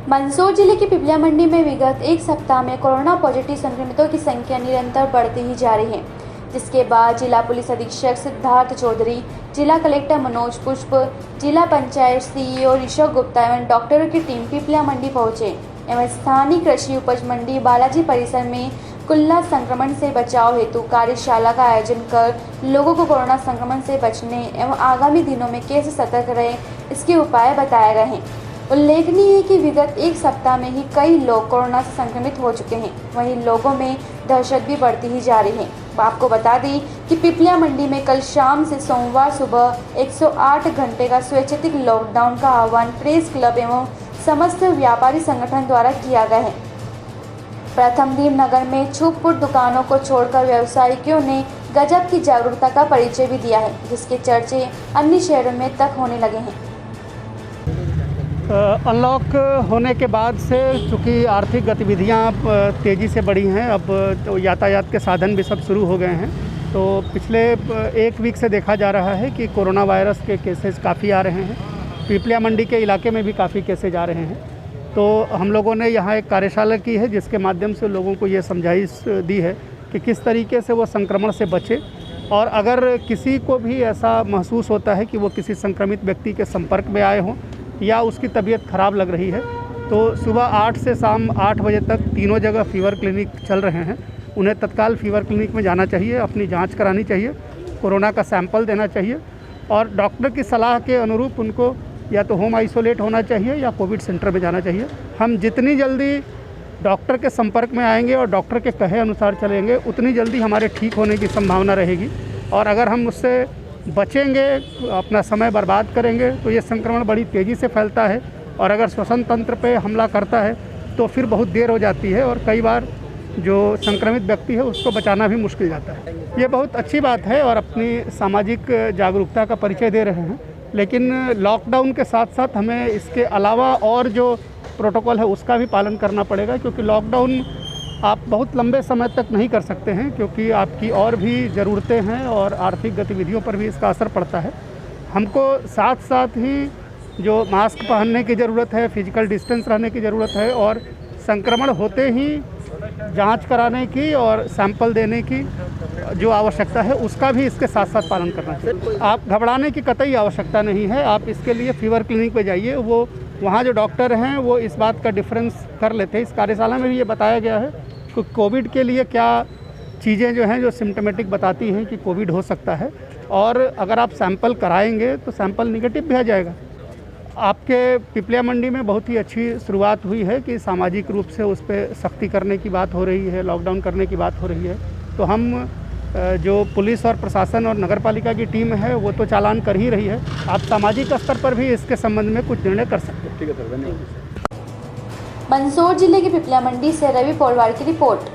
मंदसौर जिले की पिपलिया मंडी में विगत एक सप्ताह में कोरोना पॉजिटिव संक्रमितों की संख्या निरंतर बढ़ती ही जा रही है, जिसके बाद जिला पुलिस अधीक्षक सिद्धार्थ चौधरी, जिला कलेक्टर मनोज पुष्प, जिला पंचायत सीईओ ऋषभ गुप्ता एवं डॉक्टरों की टीम पिपलिया मंडी पहुंचे एवं स्थानीय कृषि उपज मंडी बालाजी परिसर में कुल्ला संक्रमण से बचाव हेतु कार्यशाला का आयोजन कर लोगों को कोरोना संक्रमण से बचने एवं आगामी दिनों में कैसे सतर्क रहे इसके उपाय बताए गए हैं। उल्लेखनीय है कि विगत एक सप्ताह में ही कई लोग कोरोना से संक्रमित हो चुके हैं, वहीं लोगों में दहशत भी बढ़ती ही जा रही है। आपको बता दें कि पिपलिया मंडी में कल शाम से सोमवार सुबह 108 घंटे का स्वैच्छिक लॉकडाउन का आह्वान प्रेस क्लब एवं समस्त व्यापारी संगठन द्वारा किया गया है। प्रथम दिन नगर में छुप-फुट दुकानों को छोड़कर व्यवसायियों ने गजब की जागरूकता का परिचय भी दिया है, जिसके चर्चे अन्य शहरों में तक होने लगे हैं। अनलॉक होने के बाद से चूँकि आर्थिक गतिविधियाँ तेज़ी से बढ़ी हैं, अब तो यातायात के साधन भी सब शुरू हो गए हैं। तो पिछले एक वीक से देखा जा रहा है कि कोरोना वायरस के केसेस काफ़ी आ रहे हैं। पिपलिया मंडी के इलाके में भी काफ़ी केसेज आ रहे हैं। तो हम लोगों ने यहाँ एक कार्यशाला की है, जिसके माध्यम से लोगों को ये समझाइश दी है कि किस तरीके से वो संक्रमण से बचे, और अगर किसी को भी ऐसा महसूस होता है कि वो किसी संक्रमित व्यक्ति के संपर्क में आए हों या उसकी तबीयत ख़राब लग रही है, तो सुबह 8 से शाम 8 बजे तक तीनों जगह फीवर क्लिनिक चल रहे हैं। उन्हें तत्काल फीवर क्लिनिक में जाना चाहिए, अपनी जांच करानी चाहिए, कोरोना का सैंपल देना चाहिए और डॉक्टर की सलाह के अनुरूप उनको या तो होम आइसोलेट होना चाहिए या कोविड सेंटर में जाना चाहिए। हम जितनी जल्दी डॉक्टर के संपर्क में आएंगे और डॉक्टर के कहे अनुसार चलेंगे, उतनी जल्दी हमारे ठीक होने की संभावना रहेगी। और अगर हम उससे बचेंगे, अपना समय बर्बाद करेंगे, तो ये संक्रमण बड़ी तेज़ी से फैलता है और अगर श्वसन तंत्र पे हमला करता है तो फिर बहुत देर हो जाती है और कई बार जो संक्रमित व्यक्ति है उसको बचाना भी मुश्किल जाता है। ये बहुत अच्छी बात है और अपनी सामाजिक जागरूकता का परिचय दे रहे हैं, लेकिन लॉकडाउन के साथ साथ हमें इसके अलावा और जो प्रोटोकॉल है उसका भी पालन करना पड़ेगा, क्योंकि लॉकडाउन आप बहुत लंबे समय तक नहीं कर सकते हैं, क्योंकि आपकी और भी ज़रूरतें हैं और आर्थिक गतिविधियों पर भी इसका असर पड़ता है। हमको साथ साथ ही जो मास्क पहनने की ज़रूरत है, फिजिकल डिस्टेंस रहने की ज़रूरत है और संक्रमण होते ही जांच कराने की और सैंपल देने की जो आवश्यकता है उसका भी इसके साथ साथ पालन करना चाहिए। आप घबराने की कतई आवश्यकता नहीं है, आप इसके लिए फीवर क्लिनिक पे जाइए, वो वहाँ जो डॉक्टर हैं वो इस बात का डिफरेंस कर लेते हैं। इस कार्यशाला में भी ये बताया गया है कि कोविड के लिए क्या चीज़ें जो हैं जो सिम्टोमेटिक बताती हैं कि कोविड हो सकता है, और अगर आप सैंपल कराएंगे तो सैंपल निगेटिव भी आ जाएगा। आपके पिपलिया मंडी में बहुत ही अच्छी शुरुआत हुई है कि सामाजिक रूप से उस पर सख्ती करने की बात हो रही है, लॉकडाउन करने की बात हो रही है। तो हम जो पुलिस और प्रशासन और नगर पालिका की टीम है वो तो चालान कर ही रही है। आप सामाजिक स्तर पर भी इसके संबंध में कुछ निर्णय कर सकते हैं। ठीक है सर, धन्यवाद। मंदसौर जिले के पिपलिया मंडी से रवि पोलवार की रिपोर्ट।